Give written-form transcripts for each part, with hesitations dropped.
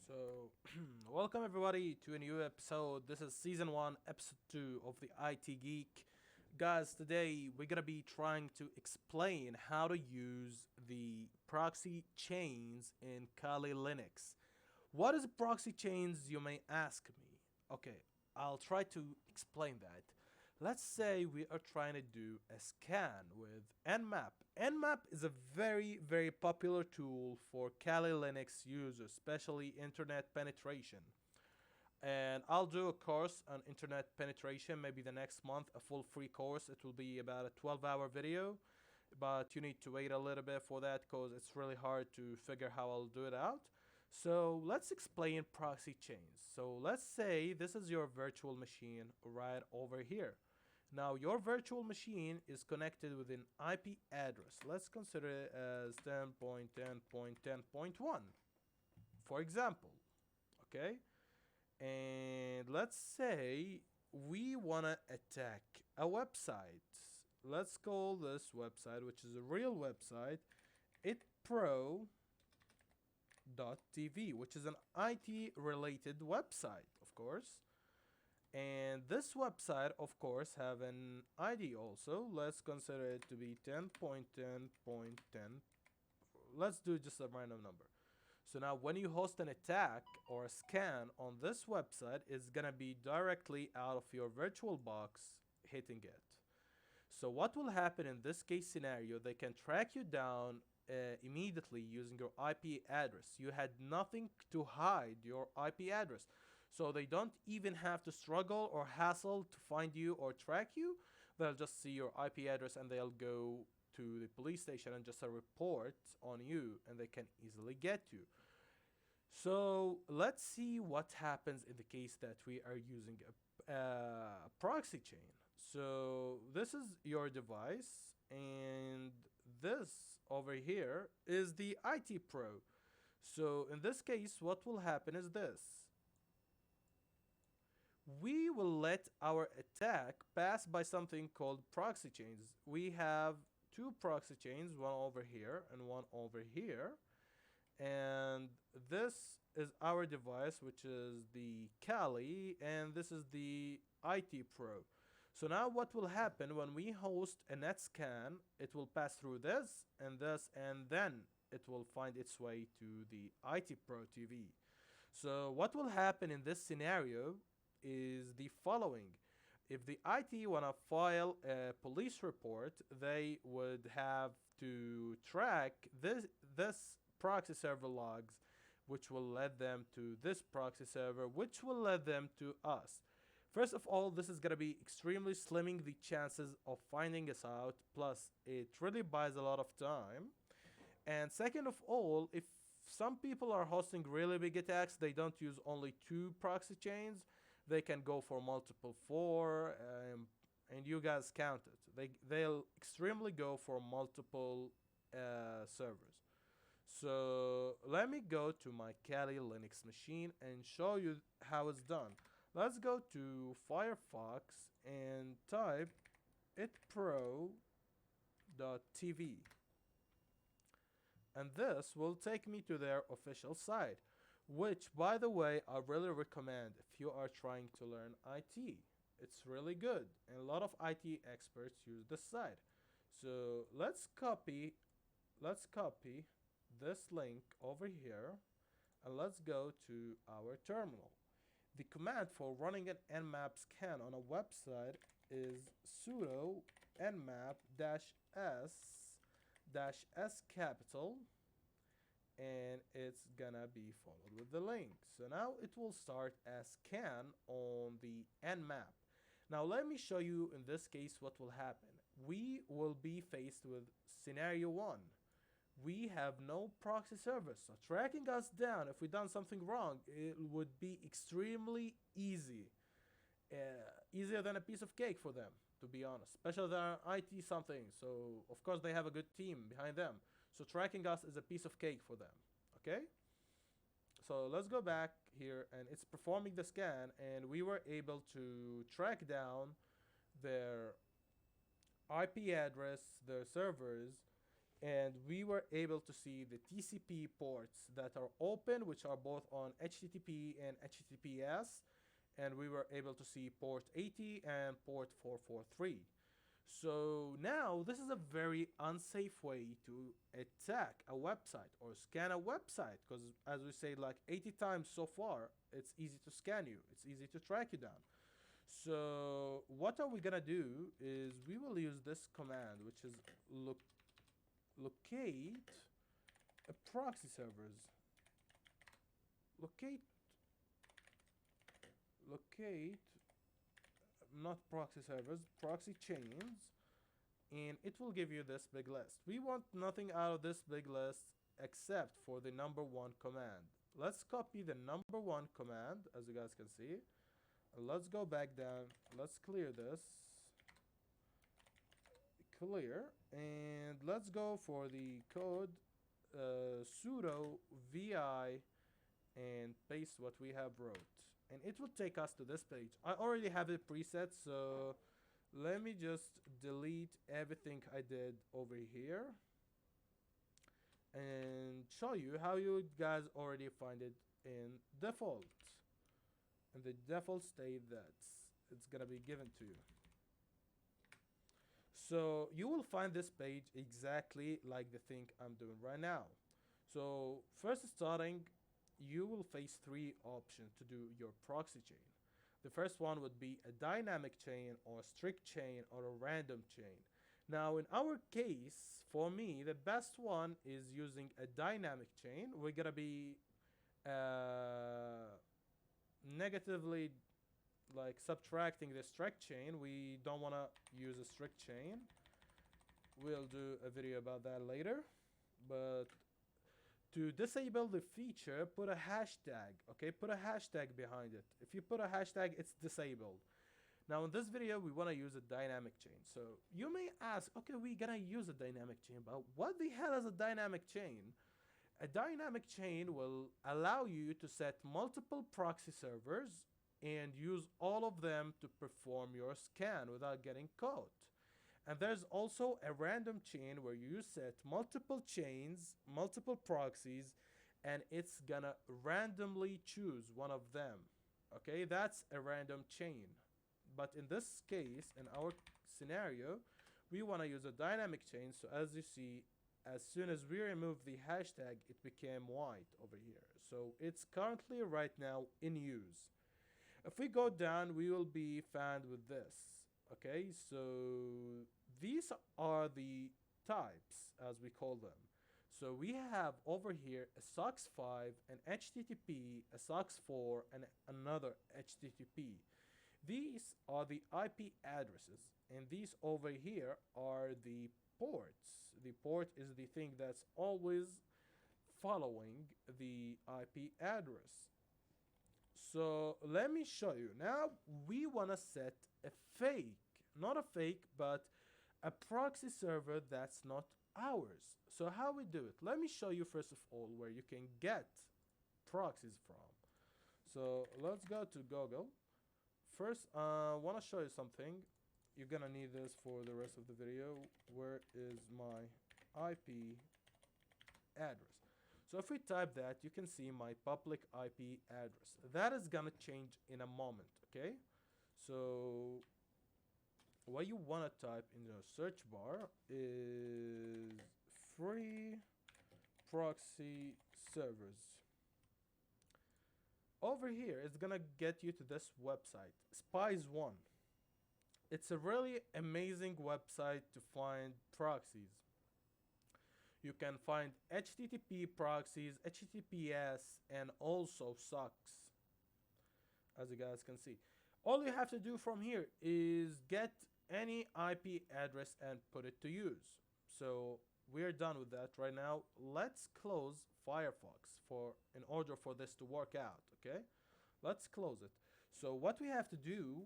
So, welcome everybody to a new episode. This is season 1, episode 2 of the IT Geek. Guys, today we're gonna be trying to explain how to use the proxy chains in Kali Linux. What is proxy chains, you may ask me? Okay, I'll try to explain that. Let's say we are trying to do a scan with Nmap. Nmap is a very popular tool for Kali Linux users, especially internet penetration. And I'll do a course on internet penetration maybe the next month, a full free course. It will be about a 12-hour video, but you need to wait a little bit for that because it's really hard to figure how I'll do it out. So let's explain proxy chains. So let's say this is your virtual machine right over here. Now your virtual machine is connected with an IP address. Let's consider it as 10.10.10.1, for example. Okay? And let's say we want to attack a website. Let's call this website, which is a real website, itpro.tv, which is an IT related website, of course. And this website, of course, have an ID also. Let's consider it to be 10.10.10. Let's do just a random number. So now when you host an attack or a scan on this website, it's gonna be directly out of your virtual box hitting it. So what will happen in this case scenario, they can track you down immediately using your IP address. You had nothing to hide your IP address. So they don't even have to struggle or hassle to find you or track you. They'll just see your IP address and they'll go to the police station and just a report on you and they can easily get you. So let's see what happens in the case that we are using a proxy chain. So this is your device and this over here is the IT Pro. So in this case, what will happen is this. We will let our attack pass by something called proxy chains. We have two proxy chains, one over here and one over here. And this is our device, which is the Kali, and this is the IT Pro. So now what will happen when we host a net scan, it will pass through this, and then it will find its way to the IT Pro TV. So what will happen in this scenario is the following. If the IT want to file a police report, they would have to track this proxy server logs, which will lead them to this proxy server, which will lead them to us. First of all, this is going to be extremely slimming the chances of finding us out, plus it really buys a lot of time. And second of all, if some people are hosting really big attacks, they don't use only two proxy chains, they can go for multiple 4, and you guys count it. They'll extremely go for multiple servers. So let me go to my Kali Linux machine and show you how it's done. Let's go to Firefox and type itpro.tv. And this will take me to their official site, which, by the way, I really recommend if you are trying to learn IT. It's really good, and a lot of IT experts use this site. So let's copy this link over here, and let's go to our terminal. The command for running an nmap scan on a website is sudo nmap-s capital, and it's gonna be followed with the link. So now it will start a scan on the nmap. Now let me show you in this case what will happen. We will be faced with scenario 1. We have no proxy service, so tracking us down if we done something wrong, it would be extremely easy. Easier than a piece of cake for them, to be honest, especially their IT something. So of course they have a good team behind them. So tracking us is a piece of cake for them, okay? So let's go back here, and it's performing the scan, and we were able to track down their IP address, their servers, and we were able to see the TCP ports that are open, which are both on HTTP and HTTPS, and we were able to see port 80 and port 443. So now this is a very unsafe way to attack a website or scan a website, because as we say like 80 times so far, it's easy to scan you, it's easy to track you down. So what are we gonna do is we will use this command, which is locate a proxy servers. Locate not proxy servers, proxy chains, and it will give you this big list. We want nothing out of this big list except for the number one command. Let's copy the number one command, as you guys can see. Let's go back down. Let's clear this. Clear. And let's go for the code sudo vi and paste what we have wrote. And it will take us to this page. I already have it preset, so let me just delete everything I did over here and show you how you guys already find it in default. And the default state that's it's gonna be given to you. So you will find this page exactly like the thing I'm doing right now. So first starting, you will face three options to do your proxy chain. The first one would be a dynamic chain or a strict chain or a random chain. Now in our case, for me, the best one is using a dynamic chain. We're gonna be negatively like subtracting the strict chain. We don't want to use a strict chain. We'll do a video about that later. But to disable the feature, put a hashtag, okay? Put a hashtag behind it. If you put a hashtag, it's disabled. Now in this video, we want to use a dynamic chain. So you may ask, okay, we're gonna use a dynamic chain, but what the hell is a dynamic chain? A dynamic chain will allow you to set multiple proxy servers and use all of them to perform your scan without getting caught. And there's also a random chain where you set multiple chains, multiple proxies, and it's gonna randomly choose one of them. Okay, that's a random chain. But in this case, in our scenario, we want to use a dynamic chain. So as you see, as soon as we remove the hashtag, it became white over here. So it's currently right now in use. If we go down, we will be found with this. Okay, so these are the types, as we call them. So we have over here a SOX5, an HTTP, a SOX4, and another HTTP. These are the IP addresses, and these over here are the ports. The port is the thing that's always following the IP address. So let me show you. Now we want to set a fake, not a fake, but a proxy server that's not ours. So how we do it? Let me show you first of all where you can get proxies from. So let's go to Google. First, I want to show you something. You're gonna need this for the rest of the video. Where is my IP address? So if we type that, you can see my public IP address. That is gonna change in a moment, okay? So what you wanna type in your search bar is free proxy servers. Over here, it's gonna get you to this website, Spies1. It's a really amazing website to find proxies. You can find HTTP proxies, HTTPS, and also SOX, as you guys can see. All you have to do from here is get any IP address and put it to use. So we're done with that right now. Let's close Firefox in order for this to work out, okay? Let's close it. So what we have to do,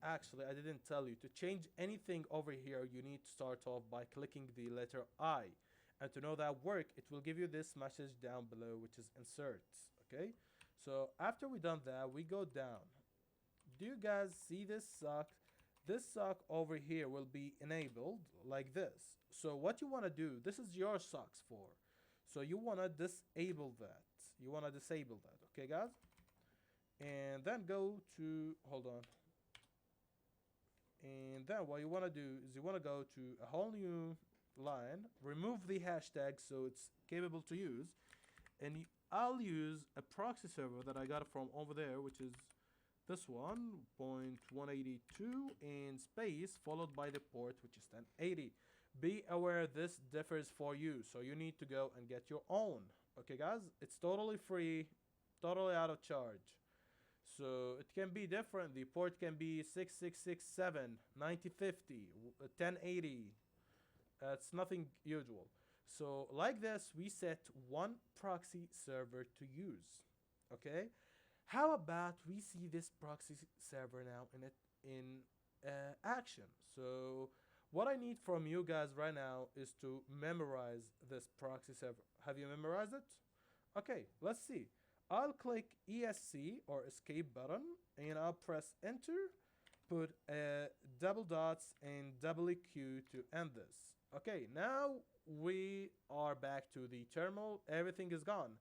actually I didn't tell you, to change anything over here, you need to start off by clicking the letter I. And to know that work, it will give you this message down below, which is insert, okay? So after we done that, we go down. Do you guys see this SOX? this sock over here will be enabled like this. So what you want to do, this is your socks for. So you want to disable that. You want to disable that, okay, guys? And then go to, hold on. And then what you want to do is you want to go to a whole new line, remove the hashtag so it's capable to use, and I'll use a proxy server that I got from over there, which is this one, 0.182 in space, followed by the port, which is 1080. Be aware this differs for you, so you need to go and get your own. Okay, guys? It's totally free, totally out of charge. So it can be different. The port can be 6667, 9050, 1080. It's nothing usual. So like this, we set one proxy server to use. Okay? How about we see this proxy server now in action? So what I need from you guys right now is to memorize this proxy server. Have you memorized it? Okay, let's see. I'll click ESC or escape button and I'll press enter, put double dots and double Q to end this. Okay, now we are back to the terminal. Everything is gone.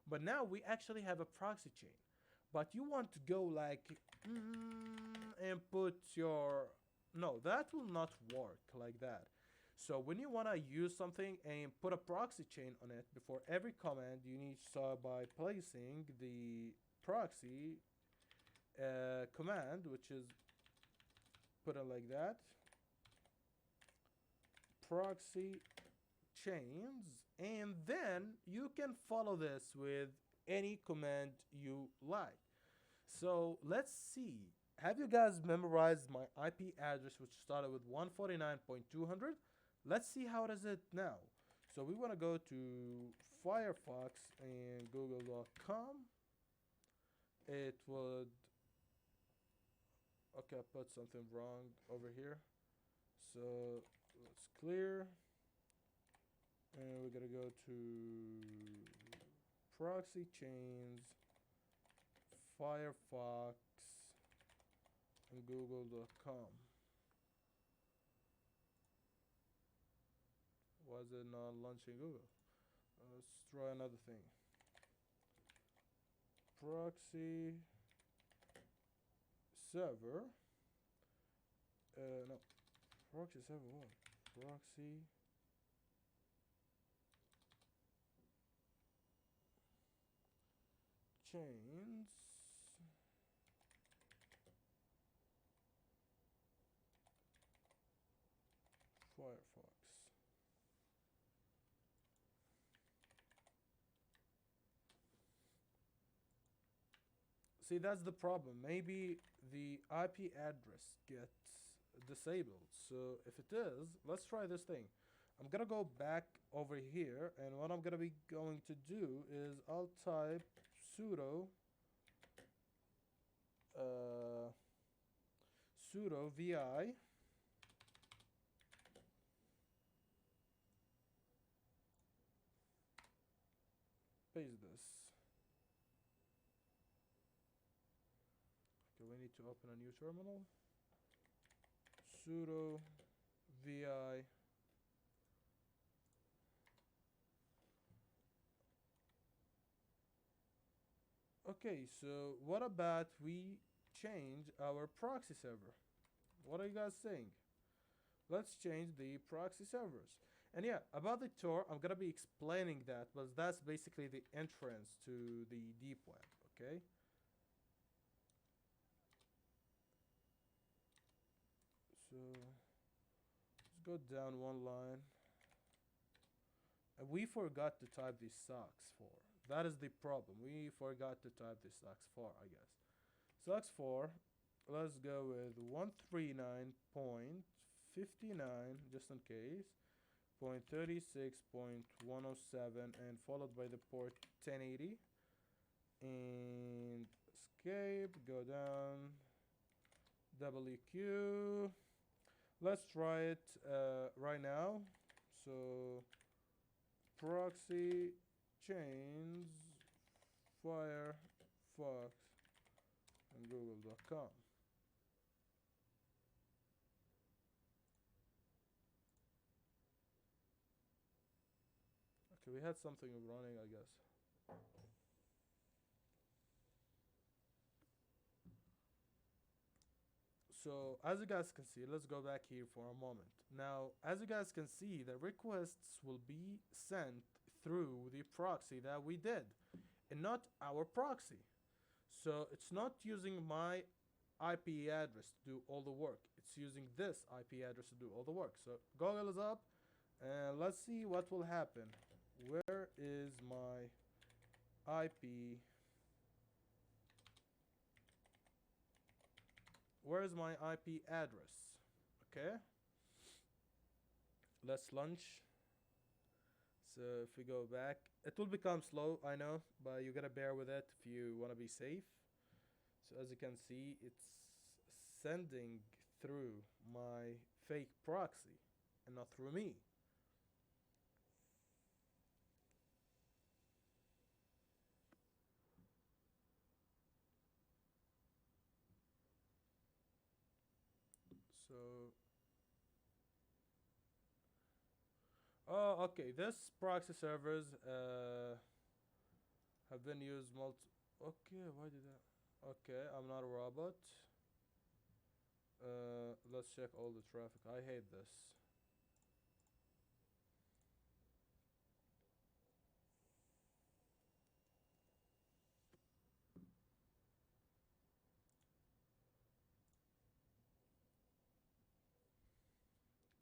But now we actually have a proxy chain. But you want to go like and put your, no, that will not work like that. So when you want to use something and put a proxy chain on it, before every command you need to start by placing the proxy command, which is put it like that, proxy chains, and then you can follow this with any command you like. So let's see. Have you guys memorized my IP address, which started with 149.200? Let's see how it is it now. So we want to go to Firefox and google.com. It would, okay, I put something wrong over here. So let's clear. And we're gonna go to proxy chains, Firefox, and google.com. Was it not launching Google? Let's try another thing. Proxy server. No. Proxy server what? Proxy. Chains. Firefox. See, that's the problem. Maybe the IP address gets disabled. So if it is, let's try this thing. I'm gonna go back over here, and what I'm gonna be going to do is I'll type sudo sudo vi paste this. Okay, we need to open a new terminal. Sudo vi okay, so what about we change our proxy server? What are you guys saying? Let's change the proxy servers. And yeah, about the Tor, I'm gonna be explaining that, but that's basically the entrance to the deep web, okay? So let's go down one line. And we forgot to type the socks for. That is the problem. We forgot to type the socks for, I guess. Socks for, let's go with 139.59, just in case, 0.36.107, and followed by the port 1080. And escape, go down, WQ. Let's try it right now. So proxy chains, Firefox, and google.com. Okay, we had something running, I guess. So as you guys can see, let's go back here for a moment. Now, as you guys can see, the requests will be sent through the proxy that we did and not our proxy. So it's not using my IP address to do all the work. It's using this IP address to do all the work. So Google is up and let's see what will happen. Where is my IP? Where is my IP address? Okay. Let's launch. So if we go back, it will become slow, I know, but you gotta bear with it if you wanna be safe. So as you can see, it's sending through my fake proxy and not through me. So, oh, okay, this proxy servers have been used okay, why did that? Okay, I'm not a robot. Let's check all the traffic. I hate this.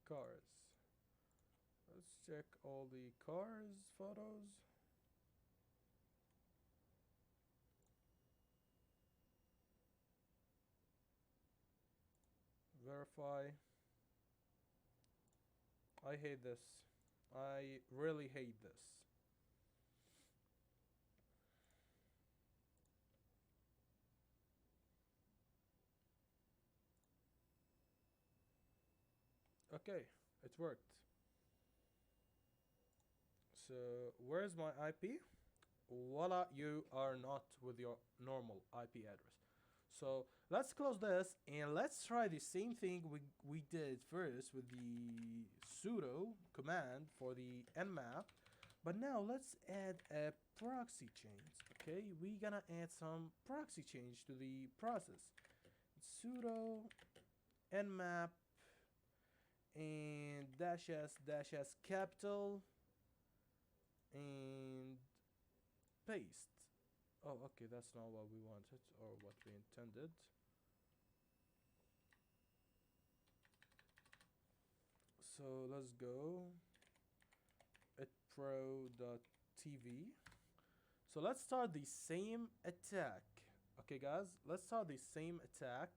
Cars. Let's check all the cars photos. Verify. I hate this. I really hate this. Okay, it worked. So where's my IP? Voila, you are not with your normal IP address. So let's close this and let's try the same thing we did first with the sudo command for the nmap. But now let's add a proxy change. Okay, we gonna add some proxy change to the process. Sudo nmap and -s capital and paste. Oh, okay, that's not what we wanted or what we intended. So let's go at pro.tv. So let's start the same attack. Okay, guys, let's start the same attack.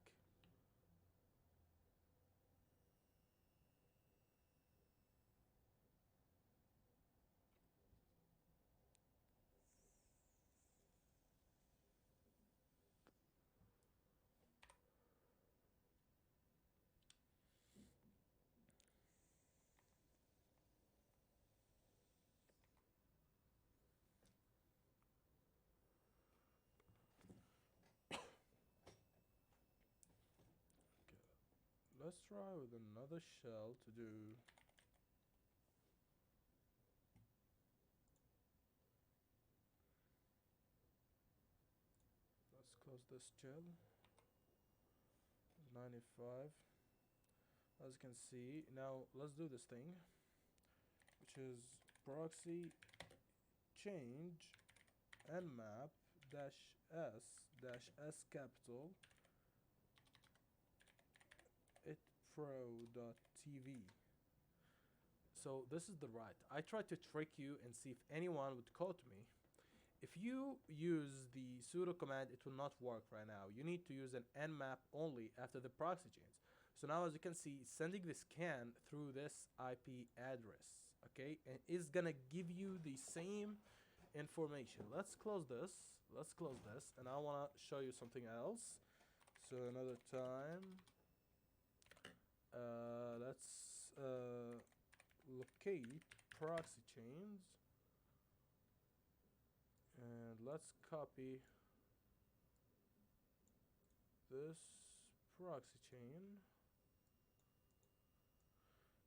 Let's try with another shell to do. Let's close this shell. 95. As you can see, now let's do this thing, which is proxy change nmap -s capital it pro.tv. So this is the right. I tried to trick you and see if anyone would quote me. If you use the sudo command, it will not work right now. You need to use an nmap only after the proxy change. So now as you can see, it's sending the scan through this IP address, okay? And it's gonna give you the same information. Let's close this. Let's close this. And I wanna show you something else. So another time, let's locate proxy chains. And let's copy this proxy chain.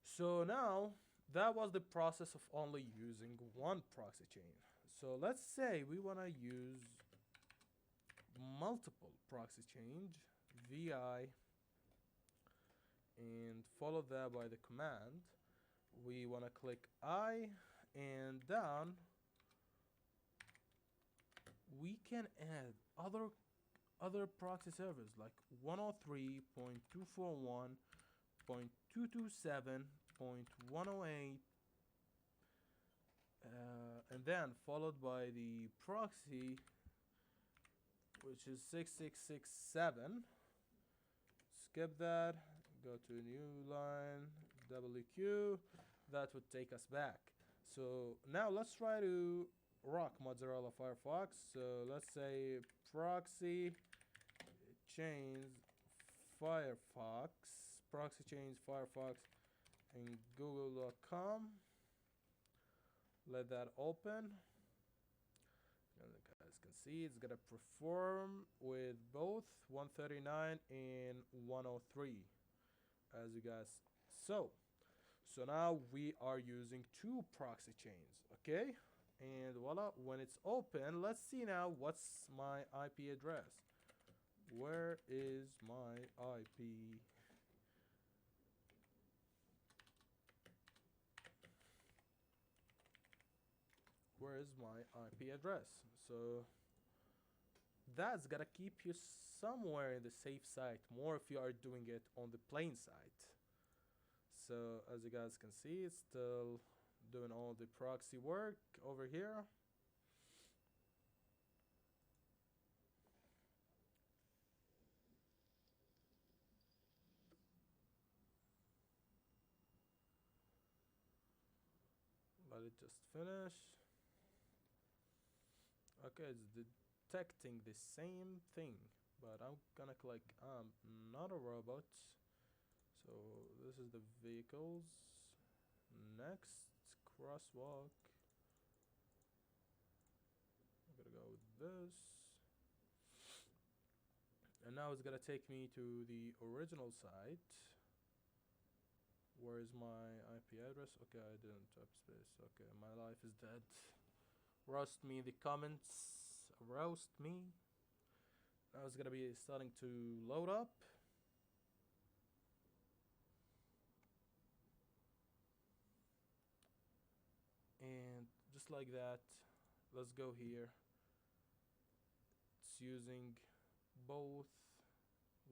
So now That was the process of only using one proxy chain. So let's say we want to use multiple proxy change vi and follow that by the command. We want to click I, and down we can add other proxy servers like 103.241.227.108, and then followed by the proxy, which is 6667. Skip that, go to new line, WQ. That would take us back. So now let's try to rock mozzarella Firefox. So let's say proxy chains Firefox, proxy chains Firefox in google.com. Let that open. And the guys can see it's gonna perform with both 139 and 103, as you guys saw. So now we are using two proxy chains, okay? And voila, when it's open, let's see now what's my IP address. Where is my IP? Where is my IP address? So that's gonna keep you somewhere in the safe side, more if you are doing it on the plain side. So as you guys can see, it's still doing all the proxy work over here. Let it just finish. Okay, it's detecting the same thing, but I'm gonna click I'm not a robot. So this is the vehicles. Next, crosswalk. I'm gonna go with this. And now it's gonna take me to the original site. Where is my IP address? Okay, I didn't type space. Okay, my life is dead. Roast me in the comments. Roast me. Now it's gonna be starting to load up. And just like that, let's go here. It's using both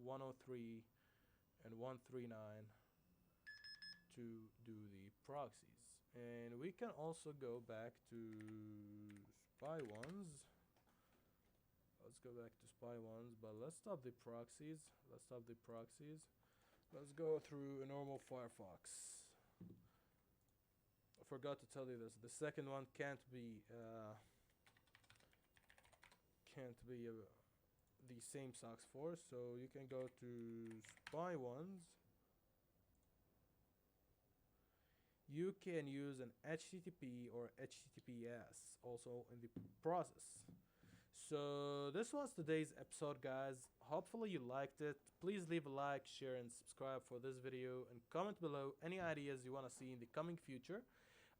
103 and 139 to do the proxies. And we can also go back to SPY1s. Let's go back to SPY1s, but let's stop the proxies. Let's stop the proxies. Let's go through a normal Firefox. I forgot to tell you this. The second one can't be the same socks for. So you can go to SPY1s. You can use an HTTP or HTTPS also in the process. So this was today's episode, guys. Hopefully you liked it. Please leave a like, share, and subscribe for this video, and comment below any ideas you want to see in the coming future.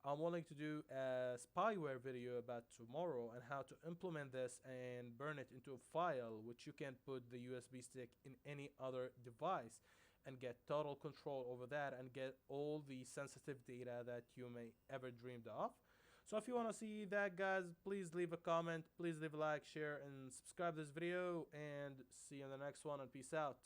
I'm willing to do a spyware video about tomorrow and how to implement this and burn it into a file, which you can put the USB stick in any other device and get total control over that and get all the sensitive data that you may ever dreamed of. So if you want to see that, guys, please leave a comment, please leave a like, share, and subscribe this video, and see you in the next one, and peace out.